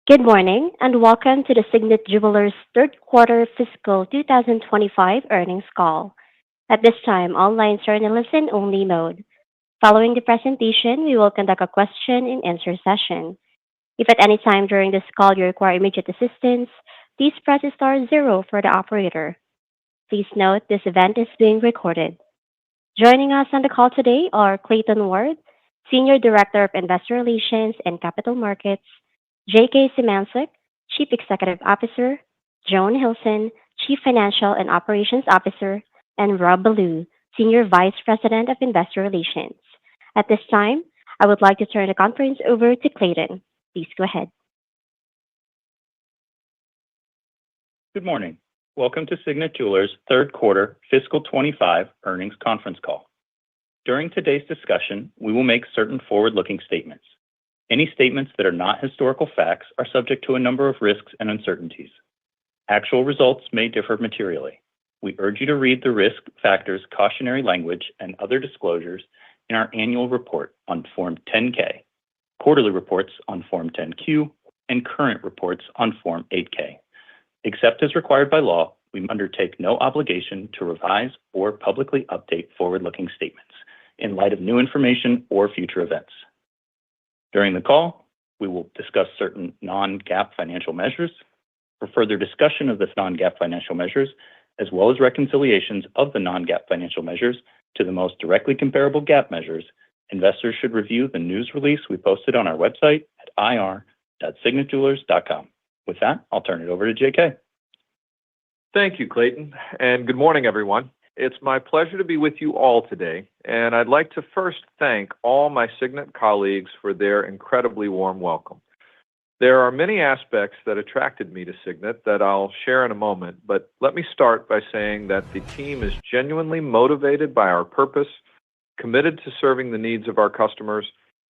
Good morning, and welcome to the Signet Jewelers third quarter fiscal 2025 earnings call. At this time, all lines are in a listen-only mode. Following the presentation, we will conduct a question-and-answer session. If at any time during this call you require immediate assistance, please press star zero for the operator. Please note this event is being recorded. Joining us on the call today are Clayton Ward, Senior Director of Investor Relations and Capital Markets, J.K. Symancyk, Chief Executive Officer, Joan Hilson, Chief Financial and Operations Officer, and Rob Ballew, Senior Vice President of Investor Relations. At this time, I would like to turn the conference over to Clayton. Please go ahead. Good morning. Welcome to Signet Jewelers' third quarter fiscal 25 earnings conference call. During today's discussion, we will make certain forward-looking statements. Any statements that are not historical facts are subject to a number of risks and uncertainties. Actual results may differ materially. We urge you to read the risk factors, cautionary language, and other disclosures in our annual report on Form 10-K, quarterly reports on Form 10-Q, and current reports on Form 8-K. Except as required by law, we undertake no obligation to revise or publicly update forward-looking statements in light of new information or future events. During the call, we will discuss certain non-GAAP financial measures. For further discussion of the non-GAAP financial measures, as well as reconciliations of the non-GAAP financial measures to the most directly comparable GAAP measures, investors should review the news release we posted on our website at ir.signetjewelers.com. With that, I'll turn it over to J.K. Thank you, Clayton, and good morning, everyone. It's my pleasure to be with you all today, and I'd like to first thank all my Signet colleagues for their incredibly warm welcome. There are many aspects that attracted me to Signet that I'll share in a moment, but let me start by saying that the team is genuinely motivated by our purpose, committed to serving the needs of our customers,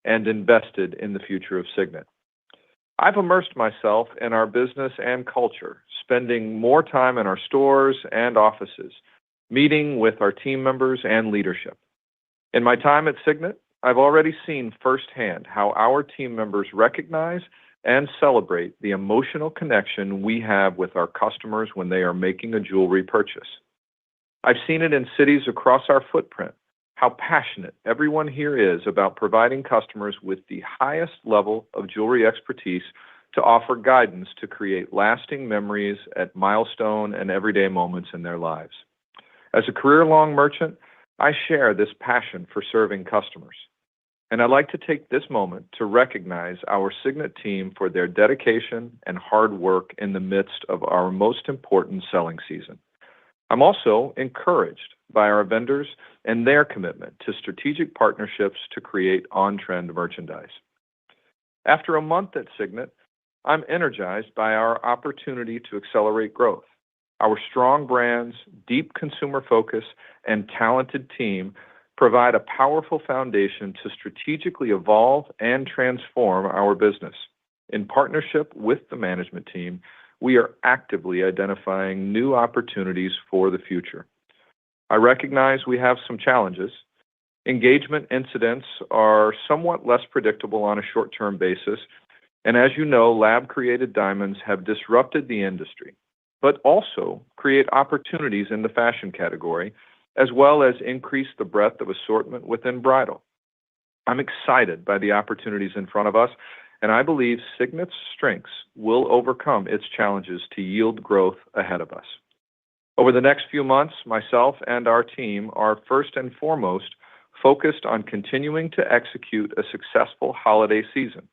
and invested in the future of Signet. I've immersed myself in our business and culture, spending more time in our stores and offices, meeting with our team members and leadership. In my time at Signet, I've already seen firsthand how our team members recognize and celebrate the emotional connection we have with our customers when they are making a jewelry purchase. I've seen it in cities across our footprint, how passionate everyone here is about providing customers with the highest level of jewelry expertise to offer guidance to create lasting memories at milestone and everyday moments in their lives. As a career-long merchant, I share this passion for serving customers, and I'd like to take this moment to recognize our Signet team for their dedication and hard work in the midst of our most important selling season. I'm also encouraged by our vendors and their commitment to strategic partnerships to create on-trend merchandise. After a month at Signet, I'm energized by our opportunity to accelerate growth. Our strong brands, deep consumer focus, and talented team provide a powerful foundation to strategically evolve and transform our business. In partnership with the management team, we are actively identifying new opportunities for the future. I recognize we have some challenges. Engagement incidents are somewhat less predictable on a short-term basis, and as you know, lab-created diamonds have disrupted the industry, but also create opportunities in the fashion category, as well as increase the breadth of assortment within bridal. I'm excited by the opportunities in front of us, and I believe Signet's strengths will overcome its challenges to yield growth ahead of us. Over the next few months, myself and our team are first and foremost focused on continuing to execute a successful holiday season.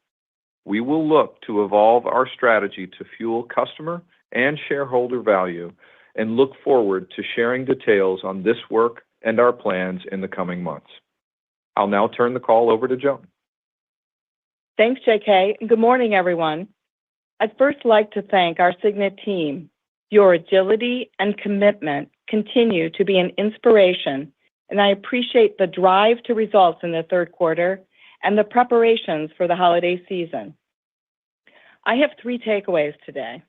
We will look to evolve our strategy to fuel customer and shareholder value and look forward to sharing details on this work and our plans in the coming months. I'll now turn the call over to Joan. Thanks, JK, and good morning, everyone. I'd first like to thank our Signet team. Your agility and commitment continue to be an inspiration, and I appreciate the drive to results in the third quarter and the preparations for the holiday season. I have three takeaways today.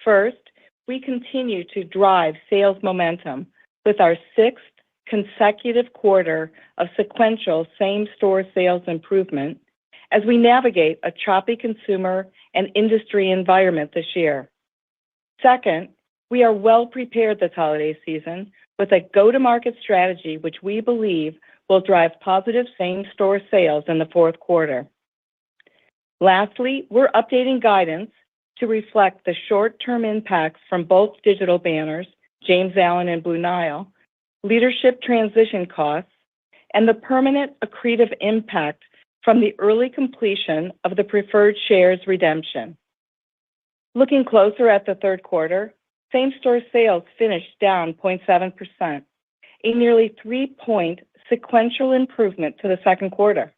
First, we continue to drive sales momentum with our sixth consecutive quarter of sequential same-store sales improvement as we navigate a choppy consumer and industry environment this year. Second, we are well prepared this holiday season with a go-to-market strategy which we believe will drive positive same-store sales in the fourth quarter. Lastly, we're updating guidance to reflect the short-term impacts from both digital banners, James Allen and Blue Nile, leadership transition costs, and the permanent accretive impact from the early completion of the preferred shares redemption. Looking closer at the third quarter, same-store sales finished down 0.7%, a nearly 3-point sequential improvement to the second quarter.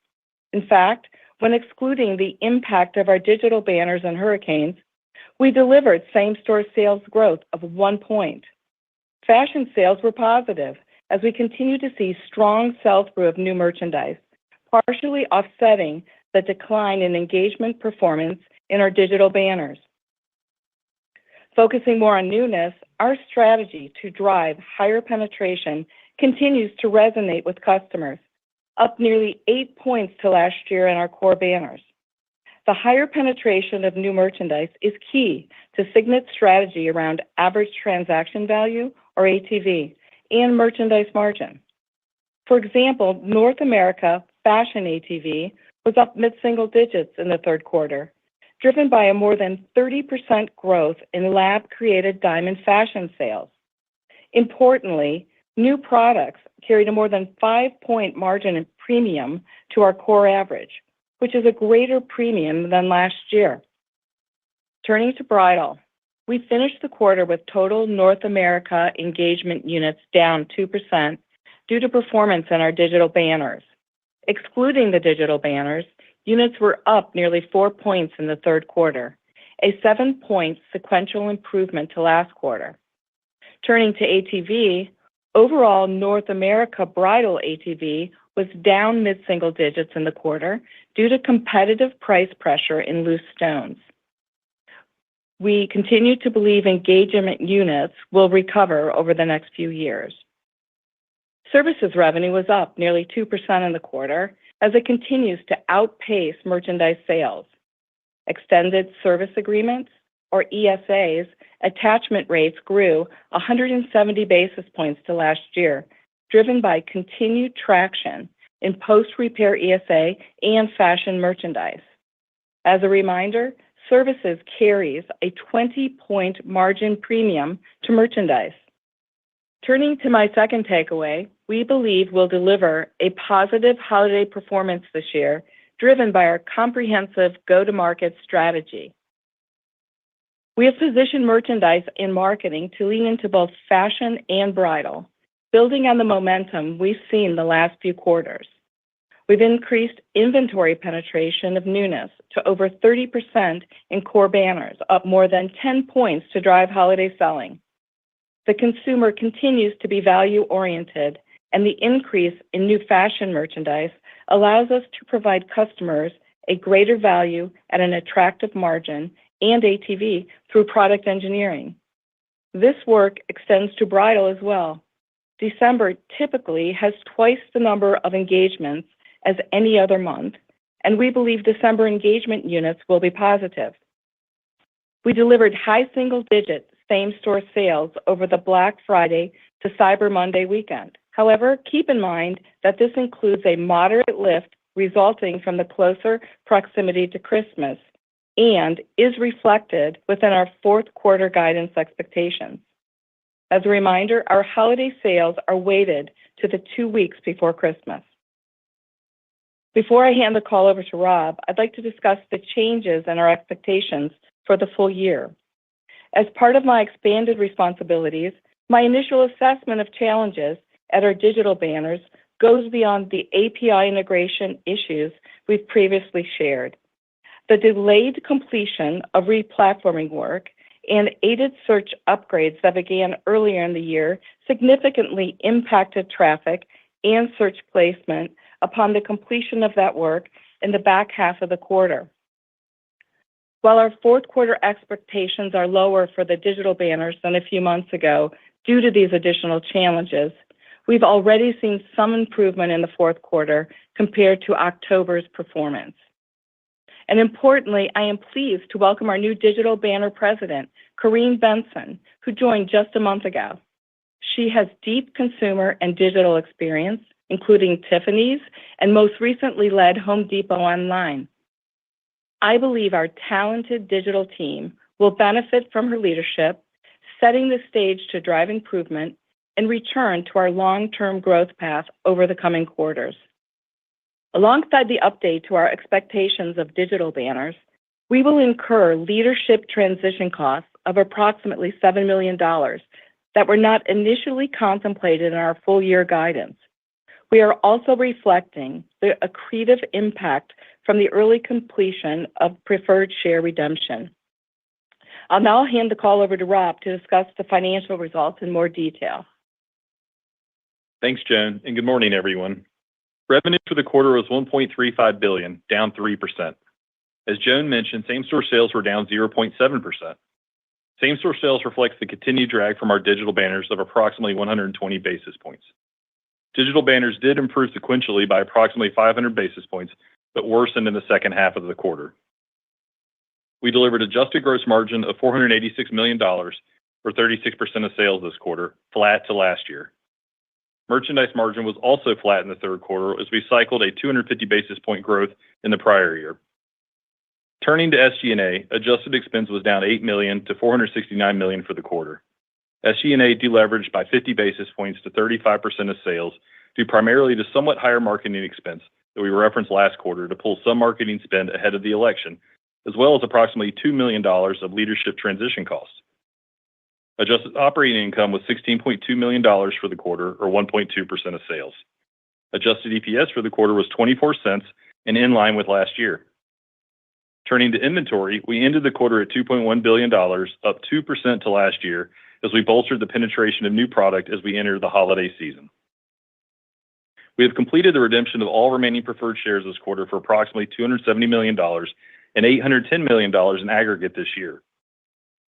In fact, when excluding the impact of our digital banners and hurricanes, we delivered same-store sales growth of 1 point. Fashion sales were positive as we continue to see strong sell-through of new merchandise, partially offsetting the decline in engagement performance in our digital banners. Focusing more on newness, our strategy to drive higher penetration continues to resonate with customers, up nearly 8 points to last year in our core banners. The higher penetration of new merchandise is key to Signet's strategy around average transaction value, or ATV, and merchandise margin. For example, North America fashion ATV was up mid-single digits in the third quarter, driven by a more than 30% growth in lab-created diamond fashion sales. Importantly, new products carried a more than 5-point margin premium to our core average, which is a greater premium than last year. Turning to bridal, we finished the quarter with total North America engagement units down 2% due to performance in our digital banners. Excluding the digital banners, units were up nearly 4 points in the third quarter, a 7-point sequential improvement to last quarter. Turning to ATV, overall North America bridal ATV was down mid-single digits in the quarter due to competitive price pressure in loose stones. We continue to believe engagement units will recover over the next few years. Services revenue was up nearly 2% in the quarter as it continues to outpace merchandise sales. Extended service agreements, or ESAs, attachment rates grew 170 basis points to last year, driven by continued traction in post-repair ESA and fashion merchandise. As a reminder, services carries a 20-point margin premium to merchandise. Turning to my second takeaway, we believe we'll deliver a positive holiday performance this year, driven by our comprehensive go-to-market strategy. We have positioned merchandise and marketing to lean into both fashion and bridal, building on the momentum we've seen the last few quarters. We've increased inventory penetration of newness to over 30% in core banners, up more than 10 points to drive holiday selling. The consumer continues to be value-oriented, and the increase in new fashion merchandise allows us to provide customers a greater value at an attractive margin and ATV through product engineering. This work extends to bridal as well. December typically has twice the number of engagements as any other month, and we believe December engagement units will be positive. We delivered high single-digit same-store sales over the Black Friday to Cyber Monday weekend. However, keep in mind that this includes a moderate lift resulting from the closer proximity to Christmas and is reflected within our fourth quarter guidance expectations. As a reminder, our holiday sales are weighted to the 2 weeks before Christmas. Before I hand the call over to Rob, I'd like to discuss the changes in our expectations for the full year. As part of my expanded responsibilities, my initial assessment of challenges at our digital banners goes beyond the API integration issues we've previously shared. The delayed completion of replatforming work and aided search upgrades that began earlier in the year significantly impacted traffic and search placement upon the completion of that work in the back half of the quarter. While our fourth quarter expectations are lower for the digital banners than a few months ago due to these additional challenges, we've already seen some improvement in the fourth quarter compared to October's performance. And importantly, I am pleased to welcome our new digital banner president, Corrine Benson, who joined just a month ago. She has deep consumer and digital experience, including Tiffany's, and most recently led Home Depot Online. I believe our talented digital team will benefit from her leadership, setting the stage to drive improvement and return to our long-term growth path over the coming quarters. Alongside the update to our expectations of digital banners, we will incur leadership transition costs of approximately $7 million that were not initially contemplated in our full-year guidance. We are also reflecting the accretive impact from the early completion of preferred share redemption. I'll now hand the call over to Rob to discuss the financial results in more detail. Thanks, Joan, and good morning, everyone. Revenue for the quarter was $1.35 billion, down 3%. As Joan mentioned, same-store sales were down 0.7%. Same-store sales reflects the continued drag from our digital banners of approximately 120 basis points. Digital banners did improve sequentially by approximately 500 basis points, but worsened in the second half of the quarter. We delivered adjusted gross margin of $486 million, or 36% of sales this quarter, flat to last year. Merchandise margin was also flat in the third quarter as we cycled a 250 basis point growth in the prior year. Turning to SG&A, adjusted expense was down $8 million to $469 million for the quarter. SG&A deleveraged by 50 basis points to 35% of sales, due primarily to somewhat higher marketing expense that we referenced last quarter to pull some marketing spend ahead of the election, as well as approximately $2 million of leadership transition costs. Adjusted operating income was $16.2 million for the quarter, or 1.2% of sales. Adjusted EPS for the quarter was 24 cents and in line with last year. Turning to inventory, we ended the quarter at $2.1 billion, up 2% to last year, as we bolstered the penetration of new product as we enter the holiday season. We have completed the redemption of all remaining preferred shares this quarter for approximately $270 million and $810 million in aggregate this year.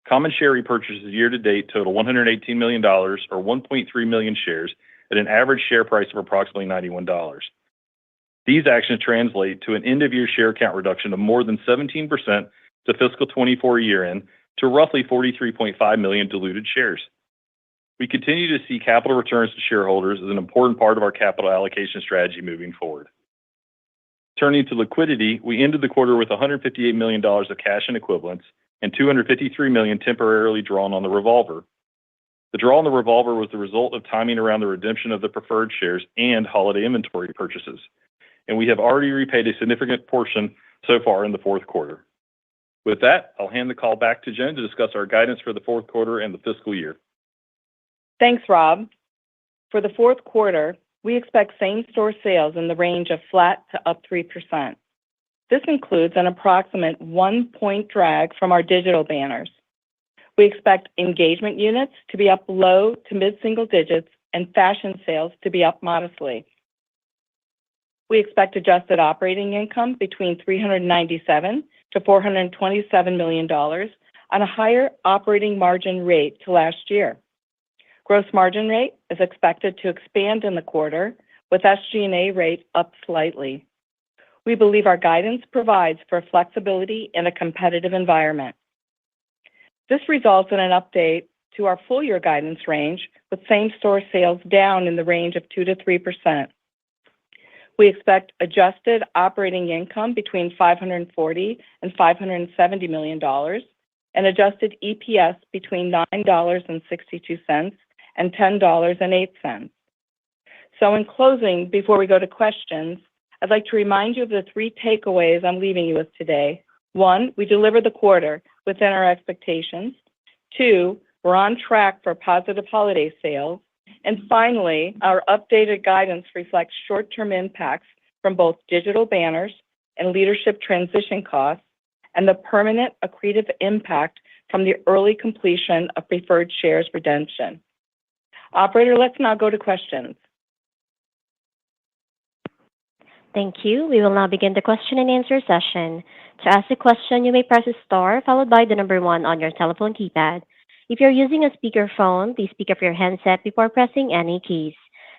Common share repurchases year-to-date total $118 million, or 1.3 million shares, at an average share price of approximately $91. These actions translate to an end-of-year share count reduction of more than 17% to fiscal 24 year-end to roughly 43.5 million diluted shares. We continue to see capital returns to shareholders as an important part of our capital allocation strategy moving forward. Turning to liquidity, we ended the quarter with $158 million of cash and equivalents and $253 million temporarily drawn on the revolver. The draw on the revolver was the result of timing around the redemption of the preferred shares and holiday inventory purchases, and we have already repaid a significant portion so far in the fourth quarter. With that, I'll hand the call back to Joan to discuss our guidance for the fourth quarter and the fiscal year. Thanks, Rob. For the fourth quarter, we expect same-store sales in the range of flat to up 3%. This includes an approximate 1-point drag from our digital banners. We expect engagement units to be up low to mid-single digits and fashion sales to be up modestly. We expect adjusted operating income between $397 to $427 million on a higher operating margin rate to last year. Gross margin rate is expected to expand in the quarter, with SG&A rate up slightly. We believe our guidance provides for flexibility in a competitive environment. This results in an update to our full-year guidance range, with same-store sales down in the range of 2 to 3%. We expect adjusted operating income between $540 and $570 million, and adjusted EPS between $9.62 and $10.08. So in closing, before we go to questions, I'd like to remind you of the 3 takeaways I'm leaving you with today. 1, we delivered the quarter within our expectations. 2, we're on track for positive holiday sales. And finally, our updated guidance reflects short-term impacts from both digital banners and leadership transition costs, and the permanent accretive impact from the early completion of preferred shares redemption. Operator, let's now go to questions. Thank you. We will now begin the question and answer session. To ask a question, you may press star followed by the number 1 on your telephone keypad. If you're using a speakerphone, please pick up your handset before pressing any keys.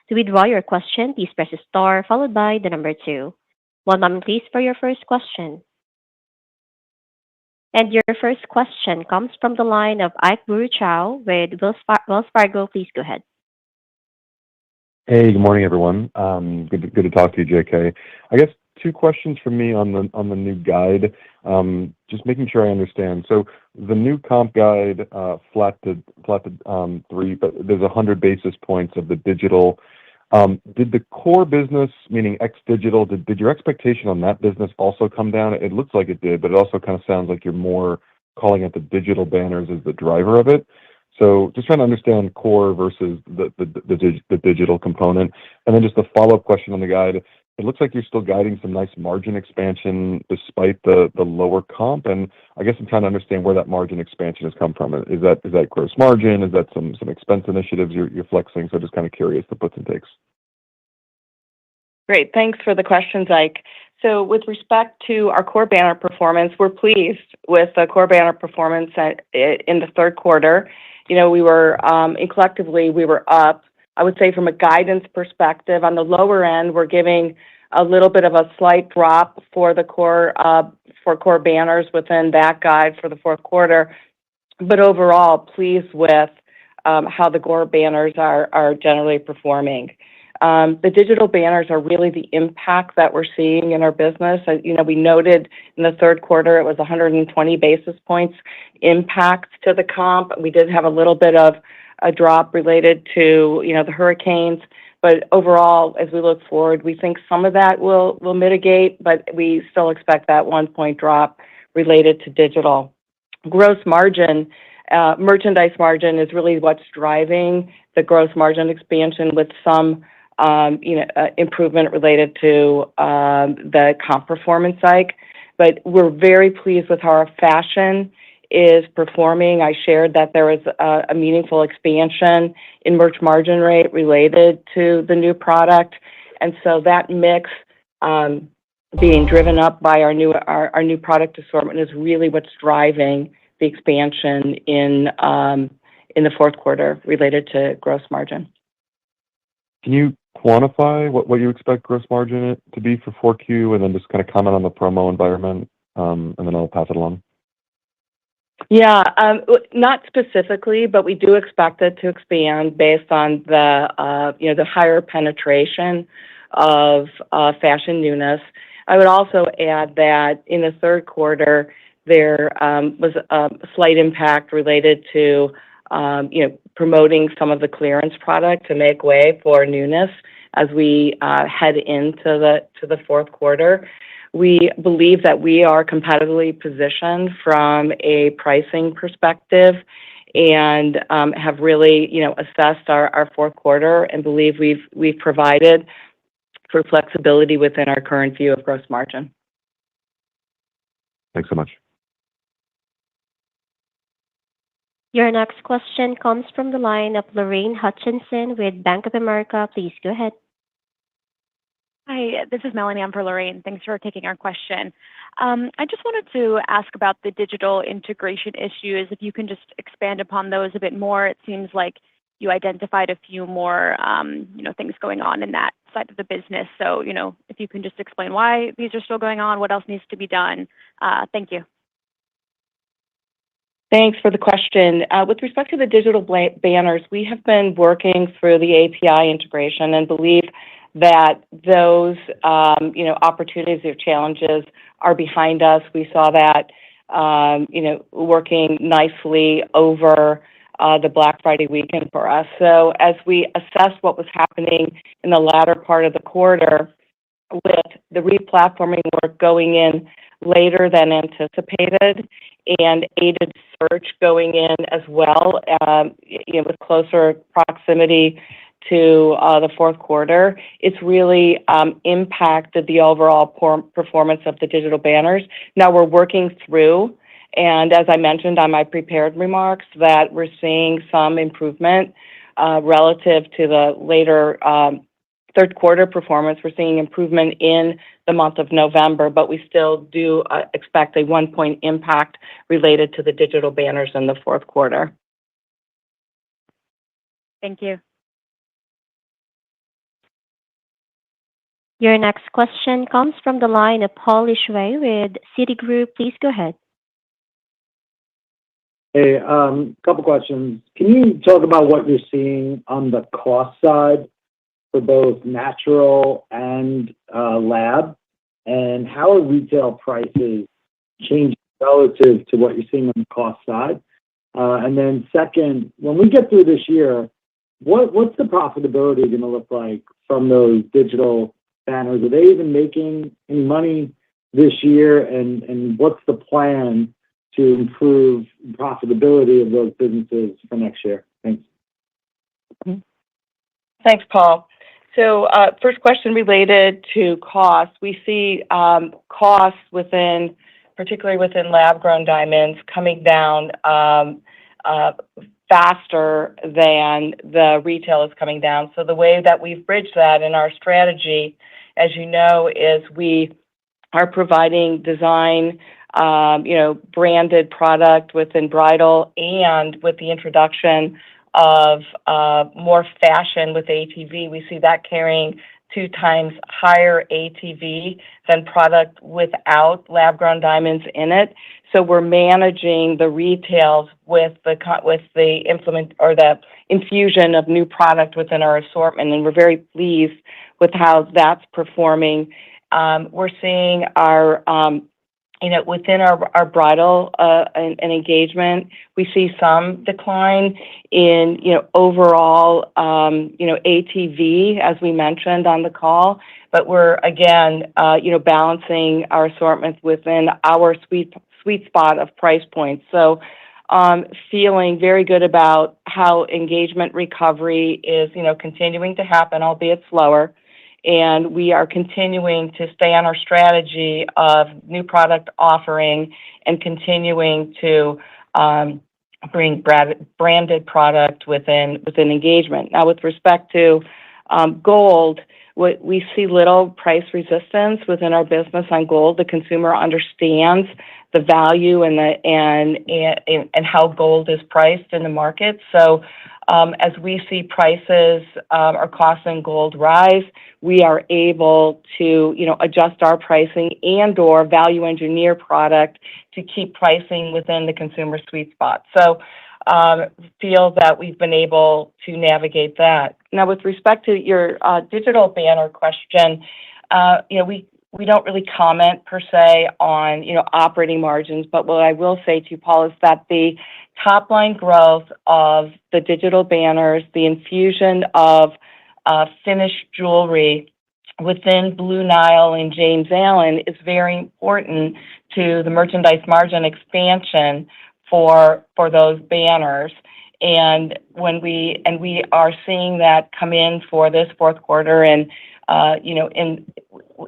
To withdraw your question, please press star followed by the number 2. One moment, please, for your first question. And your first question comes from the line of Ike Boruchow with Wells Fargo. Please go ahead. Hey, good morning, everyone. Good to talk to you, JK. I guess two questions from me on the new guide. Just making sure I understand. So the new comp guide, flat to 3, but there's 100 basis points of the digital. Did the core business, meaning ex-digital, did your expectation on that business also come down? It looks like it did, but it also kind of sounds like you're more calling it the digital banners as the driver of it. So just trying to understand core versus the digital component. And then just a follow-up question on the guide. It looks like you're still guiding some nice margin expansion despite the lower comp. And I guess I'm trying to understand where that margin expansion has come from. Is that gross margin? Is that some expense initiatives you're flexing? So just kind of curious the puts and takes. Great. Thanks for the questions, Ike. So with respect to our core banner performance, we're pleased with the core banner performance in the third quarter. We were, and collectively, we were up. I would say from a guidance perspective, on the lower end, we're giving a little bit of a slight drop for the core banners within that guide for the fourth quarter. But overall, pleased with how the core banners are generally performing. The digital banners are really the impact that we're seeing in our business. We noted in the third quarter it was 120 basis points impact to the comp. We did have a little bit of a drop related to the hurricanes, but overall, as we look forward, we think some of that will mitigate, but we still expect that 1 point drop related to digital. Gross margin, merchandise margin is really what's driving the gross margin expansion with some improvement related to the comp performance side. But we're very pleased with how our fashion is performing. I shared that there was a meaningful expansion in merch margin rate related to the new product. And so that mix being driven up by our new product assortment is really what's driving the expansion in the fourth quarter related to gross margin. Can you quantify what you expect gross margin to be for 4Q, and then just kind of comment on the promo environment, and then I'll pass it along? Yeah, not specifically, but we do expect it to expand based on the higher penetration of fashion newness. I would also add that in the third quarter there was a slight impact related to promoting some of the clearance product to make way for newness as we head into the fourth quarter. We believe that we are competitively positioned from a pricing perspective and have really assessed our fourth quarter and believe we've provided for flexibility within our current view of gross margin. Thanks so much. Your next question comes from the line of Lorraine Hutchinson with Bank of America. Please go ahead. Hi, this is Melanie. I'm for Lorraine. Thanks for taking our question. I just wanted to ask about the digital integration issues. If you can just expand upon those a bit more. It seems like you identified a few more, things going on in that side of the business. So, if you can just explain why these are still going on, what else needs to be done. Thank you. Thanks for the question. With respect to the digital banners, we have been working through the API integration and believe that those, opportunities or challenges are behind us. We saw that, working nicely over the Black Friday weekend for us. So as we assess what was happening in the latter part of the quarter with the replatforming work going in later than anticipated and aided search going in as well, with closer proximity to the fourth quarter, it's really impacted the overall performance of the digital banners. Now we're working through, and as I mentioned on my prepared remarks, that we're seeing some improvement relative to the later third quarter performance. We're seeing improvement in the month of November, but we still do expect a 1 point impact related to the digital banners in the fourth quarter. Thank you. Your next question comes from the line of Paul Lejuez with Citigroup. Please go ahead. Hey, couple questions. Can you talk about what you're seeing on the cost side for both natural and lab, and how are retail prices changing relative to what you're seeing on the cost side? And then second, when we get through this year, what's the profitability going to look like from those digital banners? Are they even making any money this year? And what's the plan to improve profitability of those businesses for next year? Thanks. Thanks, Paul. So first question related to cost. We see costs particularly within lab-grown diamonds, coming down faster than the retail is coming down. So the way that we've bridged that in our strategy, as you know, is we are providing design, branded product within bridal, and with the introduction of more fashion with ATV, we see that carrying 2 times higher ATV than product without lab-grown diamonds in it. So we're managing the retails with the implement or the infusion of new product within our assortment, and we're very pleased with how that's performing. We're seeing our within our bridal and engagement, we see some decline in, overall, ATV, as we mentioned on the call, but we're, again, balancing our assortment within our sweet spot of price points. So feeling very good about how engagement recovery is, continuing to happen, albeit slower. And we are continuing to stay on our strategy of new product offering and continuing to bring branded product within engagement. Now, with respect to gold, we see little price resistance within our business on gold. The consumer understands the value and how gold is priced in the market. So as we see prices or costs in gold rise, we are able to, adjust our pricing and/or value engineer product to keep pricing within the consumer sweet spot. So feel that we've been able to navigate that. Now, with respect to your digital banner question, we don't really comment per se on, operating margins, but what I will say to you, Paul, is that the top line growth of the digital banners, the infusion of finished jewelry within Blue Nile and James Allen is very important to the merchandise margin expansion for those banners. And we are seeing that come in for this fourth quarter and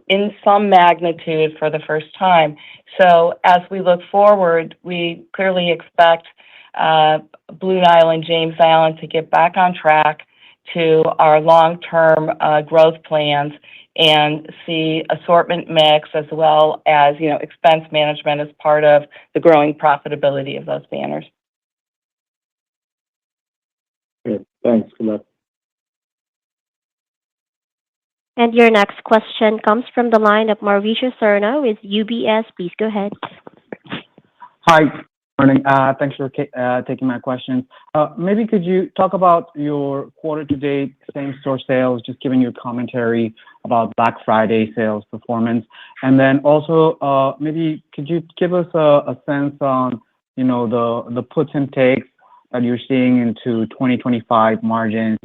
in some magnitude for the first time. So as we look forward, we clearly expect Blue Nile and James Allen to get back on track to our long-term growth plans and see assortment mix as well as, expense management as part of the growing profitability of those banners. Good. Thanks. Good luck. And your next question comes from the line of Mauricio Serna with UBS. Please go ahead. Hi. Morning. Thanks for taking my question. Maybe could you talk about your quarter-to-date same-store sales, just giving your commentary about Black Friday sales performance, and then also maybe could you give us a sense on the puts and takes that you're seeing into 2025 margins,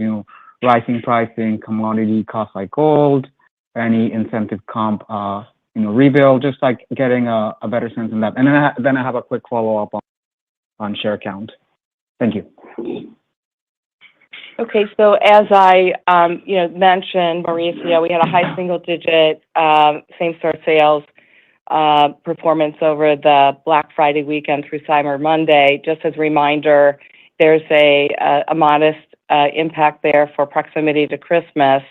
rising pricing, commodity costs like gold, any incentive comp, rebuild, just like getting a better sense in that. And then I have a quick follow-up on share count. Thank you. Okay, so as I mentioned, Mauricio, we had a high single-digit same-store sales performance over the Black Friday weekend through Cyber Monday. Just as a reminder, there's a modest impact there for proximity to Christmas.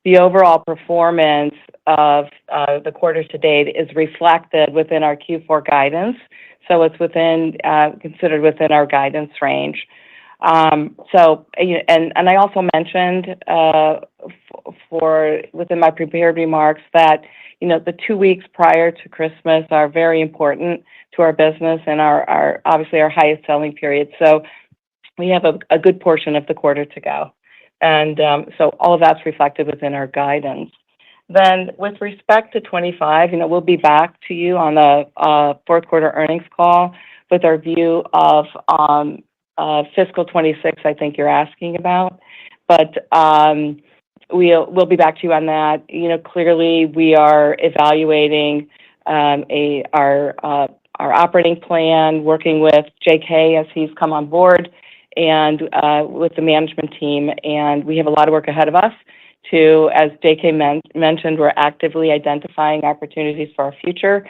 The overall performance of the quarter to date is reflected within our Q4 guidance, so it's considered within our guidance range. So, and I also mentioned within my prepared remarks that the 2 weeks prior to Christmas are very important to our business and our obviously our highest selling period. So we have a good portion of the quarter to go. And so all of that's reflected within our guidance. Then with respect to 25, we'll be back to you on the fourth quarter earnings call with our view of fiscal 26, I think you're asking about. But we'll be back to you on that. Clearly we are evaluating our operating plan, working with JK as he's come on board, and with the management team. And we have a lot of work ahead of us to, as JK mentioned, we're actively identifying opportunities for our future,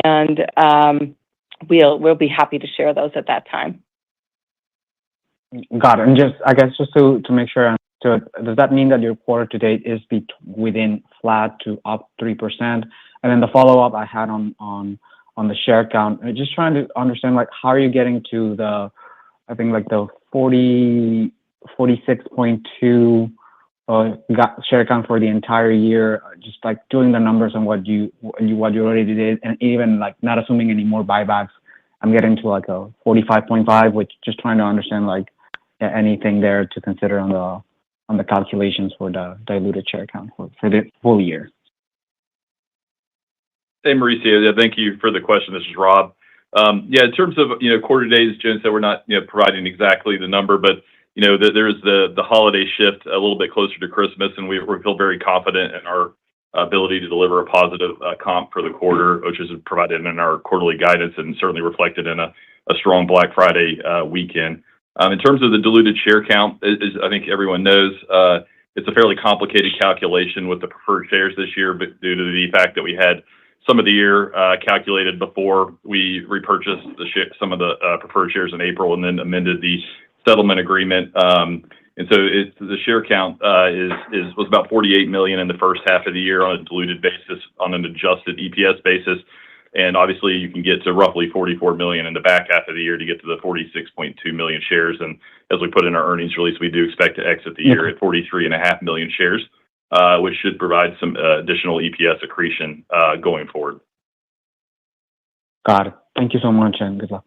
and we'll be happy to share those at that time. Got it. And I guess to make sure I understood, does that mean that your quarter to date is within flat to up 3%? And then the follow-up I had on the share count, just trying to understand, how are you getting to the 46.2 share count for the entire year, just doing the numbers on what you already did, and even not assuming any more buybacks, I'm getting to a 45.5, which just trying to understand anything there to consider on the calculations for the diluted share count for the full year. Hey, Mauricio, thank you for the question. This is Rob. In terms of quarter to date, as Joan said, we're not providing exactly the number, but there is the holiday shift a little bit closer to Christmas, and we feel very confident in our ability to deliver a positive comp for the quarter, which is provided in our quarterly guidance and certainly reflected in a strong Black Friday weekend. In terms of the diluted share count, as I think everyone knows, it's a fairly complicated calculation with the preferred shares this year, but due to the fact that we had some of the year calculated before we repurchased some of the preferred shares in April and then amended the settlement agreement. And so the share count was about 48 million in the first half of the year on a diluted basis, on an adjusted EPS basis. And obviously you can get to roughly 44 million in the back half of the year to get to the 46.2 million shares. And as we put in our earnings release, we do expect to exit the year at 43.5 million shares, which should provide some additional EPS accretion going forward. Got it. Thank you so much, and good luck.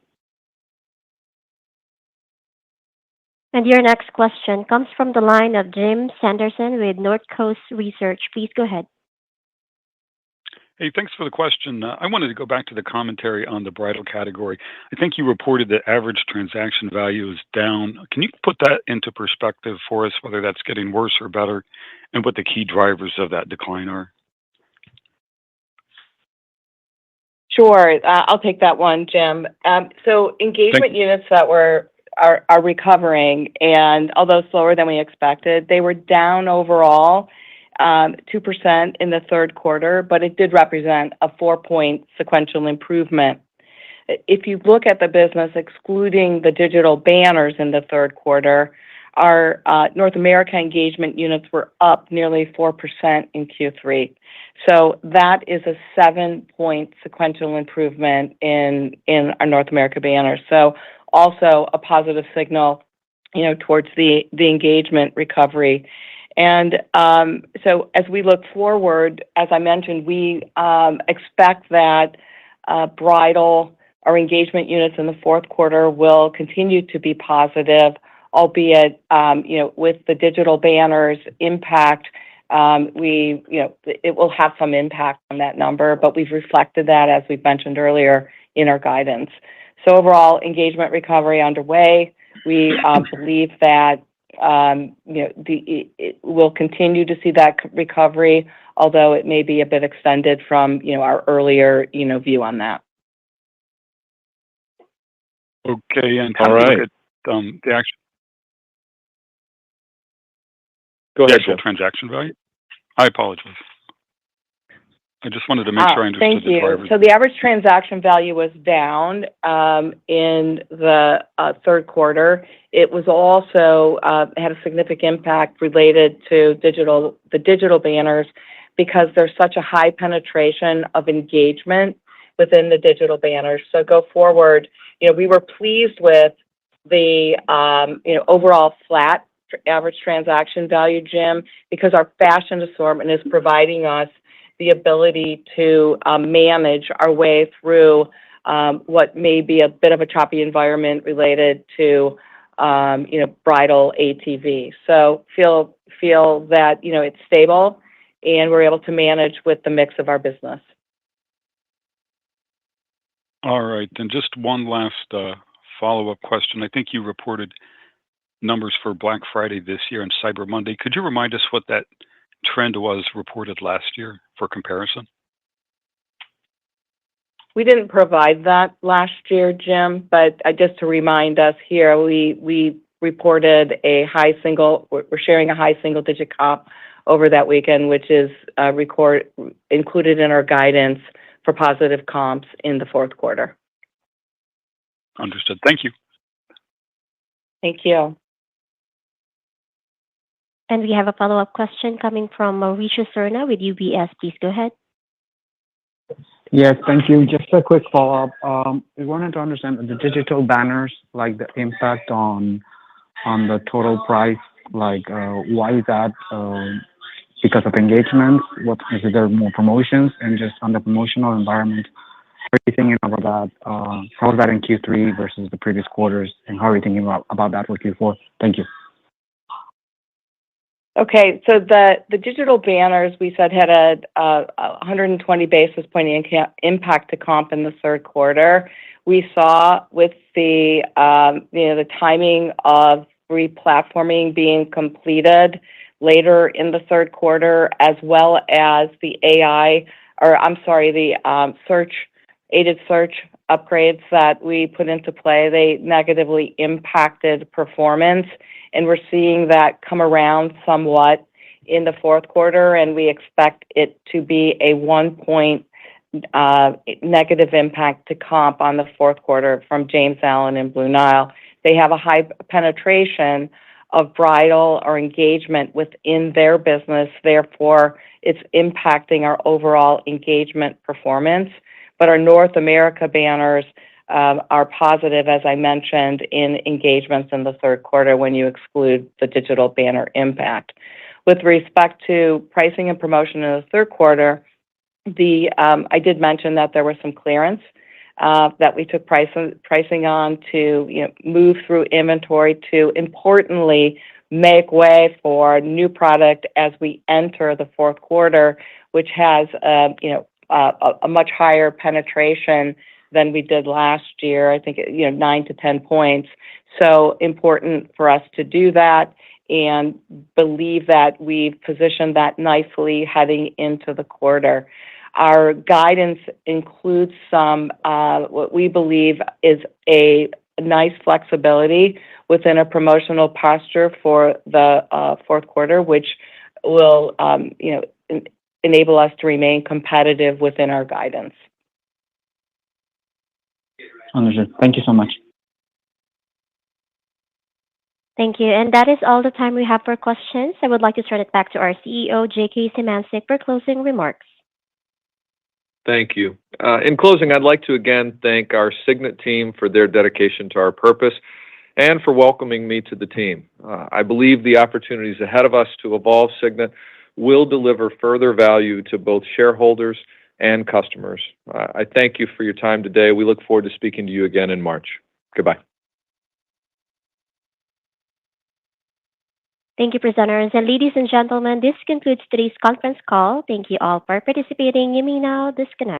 And your next question comes from the line of Jim Sanderson with Northcoast Research. Please go ahead. Hey, thanks for the question. I wanted to go back to the commentary on the bridal category. I think you reported that average transaction value is down. Can you put that into perspective for us, whether that's getting worse or better, and what the key drivers of that decline are? Sure. I'll take that one, Jim. So engagement units that are recovering, and although slower than we expected, they were down overall 2% in the third quarter, but it did represent a 4-point sequential improvement. If you look at the business, excluding the digital banners in the third quarter, our North America engagement units were up nearly 4% in Q3. So that is a 7-point sequential improvement in our North America banners. So also a positive signal, towards the engagement recovery. And so as we look forward, as I mentioned, we expect that bridal or engagement units in the fourth quarter will continue to be positive, albeit, with the digital banners impact, it will have some impact on that number, but we've reflected that, as we've mentioned earlier, in our guidance. So overall, engagement recovery underway. We believe that we'll continue to see that recovery, although it may be a bit extended from our earlier view on that. Okay, and all right. The actual, Go ahead, actual transaction value. I apologize. I just wanted to make sure I understood Thank the you. drivers. So the average transaction value was down in the third quarter. It was also had a significant impact related to the digital banners, because there's such a high penetration of engagement within the digital banners. So go forward, we were pleased with the overall flat average transaction value, Jim, because our fashion assortment is providing us the ability to manage our way through what may be a bit of a choppy environment related to, bridal ATV. So feel that, it's stable and we're able to manage with the mix of our business. All right. And just one last follow-up question. I think you reported numbers for Black Friday this year and Cyber Monday. Could you remind us what that trend was reported last year for comparison? We didn't provide that last year, Jim, but just to remind us here, we reported we're sharing a high single-digit comp over that weekend, which is included in our guidance for positive comps in the fourth quarter. Understood. Thank you. Thank you. And we have a follow-up question coming from Mauricio Serna with UBS. Please go ahead. Yes, thank you. Just a quick follow-up. We wanted to understand the digital banners, like the impact on the total price. Like, why is that? Because of engagements? What is there more promotions? And just on the promotional environment, how are you thinking about that? How was that in Q3 versus the previous quarters? And how are you thinking about that for Q4? Thank you. Okay, so the digital banners we said had a 120 basis point impact to comp in the third quarter. We saw with the the timing of replatforming being completed later in the third quarter, as well as the aided search upgrades that we put into play, they negatively impacted performance. And we're seeing that come around somewhat in the fourth quarter, and we expect it to be a 1-point negative impact to comp on the fourth quarter from James Allen and Blue Nile. They have a high penetration of bridal or engagement within their business. Therefore, it's impacting our overall engagement performance. But our North America banners are positive, as I mentioned, in engagements in the third quarter when you exclude the digital banner impact. With respect to pricing and promotion in the third quarter, I did mention that there was some clearance that we took pricing on to move through inventory to importantly make way for new product as we enter the fourth quarter, which has a much higher penetration than we did last year. I think 9 to 10 points. So important for us to do that and believe that we've positioned that nicely heading into the quarter. Our guidance includes some what we believe is a nice flexibility within a promotional posture for the fourth quarter, which will enable us to remain competitive within our guidance. Understood. Thank you so much. Thank you. And that is all the time we have for questions. I would like to turn it back to our CEO, J.K. Symancyk, for closing remarks. Thank you. In closing, I'd like to again thank our Signet team for their dedication to our purpose and for welcoming me to the team. I believe the opportunities ahead of us to evolve Signet will deliver further value to both shareholders and customers. I thank you for your time today. We look forward to speaking to you again in March. Goodbye. Thank you, presenters. And ladies and gentlemen, this concludes today's conference call. Thank you all for participating. You may now disconnect.